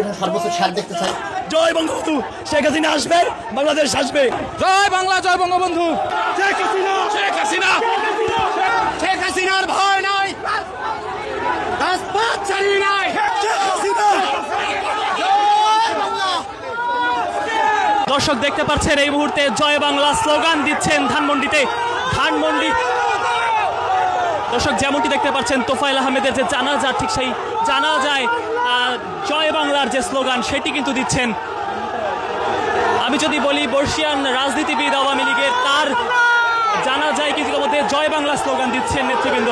ভিডিওটা সর্বোচ্চ শেয়ার দেখতে চাই। জয় বঙ্গবন্ধু, শেখ হাসিনা আসবে, বাংলাদেশ আসবে। জয় বাংলা, জয় বঙ্গবন্ধু। শেখ হাসিনা, শেখ হাসিনা, শেখ হাসিনার ভয় নাই, রাজপথ ছাড়ি নাই। শেখ হাসিনা। দর্শক দেখতে পাচ্ছেন এই মুহূর্তে জয় বাংলা স্লোগান দিচ্ছেন ধানমন্ডিতে। দর্শক যেমনটি দেখতে পাচ্ছেন তোফায়েল আহমেদের যে জানাজা, ঠিক সেই জানাজায় জয় বাংলার যে স্লোগান সেটি কিন্তু দিচ্ছেন। আমি যদি বলি বর্ষিয়ান রাজনীতিবিদ আওয়ামী লীগের, তার জানাজায় কিন্তু মধ্যে জয় বাংলা স্লোগান দিচ্ছেন নেতৃবৃন্দ।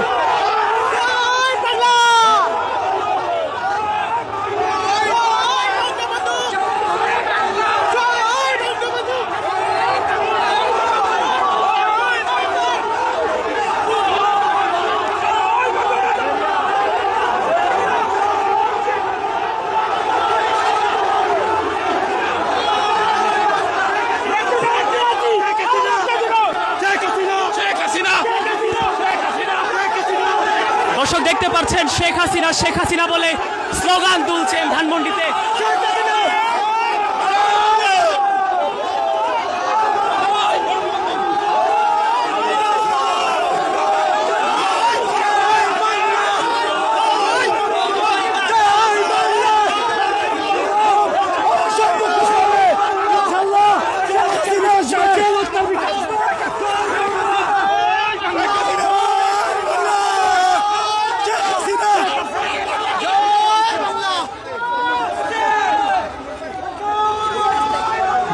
দর্শক দেখতে পাচ্ছেন শেখ হাসিনা, শেখ হাসিনা বলে স্লোগান তুলছেন ধানমন্ডিতে।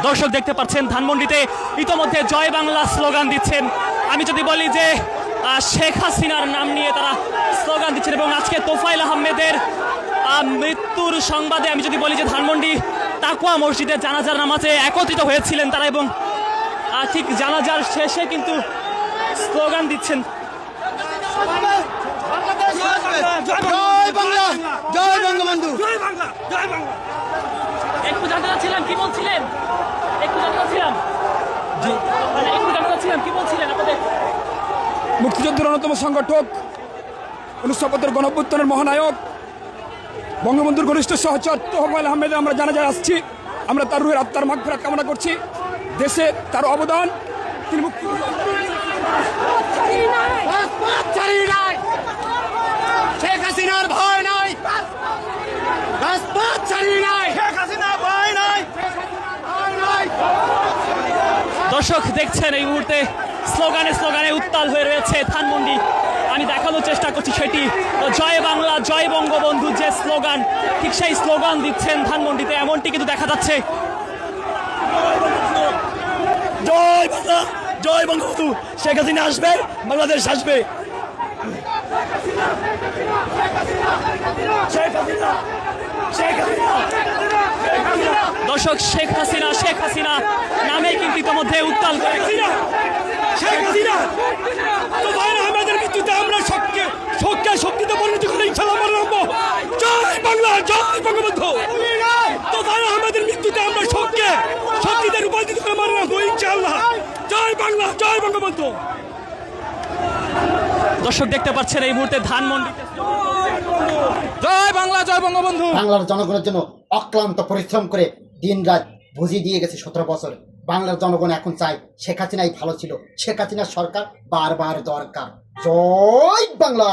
দর্শক দেখতে পাচ্ছেন ধানমন্ডিতে ইতোমধ্যে জয় বাংলা স্লোগান দিচ্ছেন। আমি যদি বলি যে শেখ হাসিনার নাম নিয়ে তারা স্লোগান দিচ্ছেন, এবং আজকে তোফায়েল আহমেদের মৃত্যুর সংবাদে আমি যদি বলি যে ধানমন্ডি তাকওয়া মসজিদে জানাজার নামাজে একত্রিত হয়েছিলেন তারা, এবং ঠিক জানাজার শেষে কিন্তু স্লোগান দিচ্ছেন জয় বাংলা, জয় বঙ্গবন্ধু। একটু জানতে চাচ্ছিলাম কি বলছিলেন, কি বলছিলেন আপনাদের? মুক্তিযুদ্ধের অন্যতম সংগঠক, 19৭ গণঅভ্যুত্থানের মহানায়ক, বঙ্গবন্ধুর ঘনিষ্ঠ সহচর তোফায়েল আহমেদের আমরা জানাজায় আসছি। আমরা তার রুহের আত্মার মাগফিরাত কামনা করছি। দেশে তার অবদান, তিনি শেখ হাসিনার ভয় নাই, রাজপথ ছাড়ি নাই। শেখ হাসিনা ভয় নাই। দর্শক দেখছেন এই মুহূর্তে স্লোগানে স্লোগানে উত্তাল হয়ে রয়েছে ধানমন্ডি। আমি দেখানোর চেষ্টা করছি সেটি জয় বাংলা, জয় বঙ্গবন্ধু যে স্লোগান, ঠিক সেই স্লোগান দিচ্ছেন ধানমন্ডিতে, এমনটি কিন্তু দেখা যাচ্ছে। জয় বাংলা, জয় বঙ্গবন্ধু, শেখ হাসিনা আসবে, বাংলাদেশ আসবে। শেখ হাসিনা, শেখ হাসিনা। দর্শক শেখ হাসিনা, শেখ হাসিনা নামে কিন্তু ইতিমধ্যে উত্তাল করে। শেখ হাসিনা, তোফায়েল আহমেদের মৃত্যুতে আমরা শোককে শক্তিতে পরিণত করে ইনশাআল্লাহ মনে রাখবো। জয় বাংলা, জয় বঙ্গবন্ধু। তোফায়েল আহমেদের মৃত্যুতে আমরা শক্তিতে রূপান্তরিত করে মনে রাখবো ইনশাআল্লাহ। জয় বাংলা, জয় বঙ্গবন্ধু। দর্শক দেখতে পাচ্ছেন এই মুহূর্তে ধানমন্ডিতে জয় বাংলা, জয় বঙ্গবন্ধু। বাংলার জনগণের জন্য অক্লান্ত পরিশ্রম করে দিন রাত বুঝিয়ে দিয়ে গেছে 17 বছর। বাংলার জনগণ এখন চায় শেখ হাসিনাই ভালো ছিল, শেখ হাসিনার সরকার বারবার দরকার। জয় বাংলা।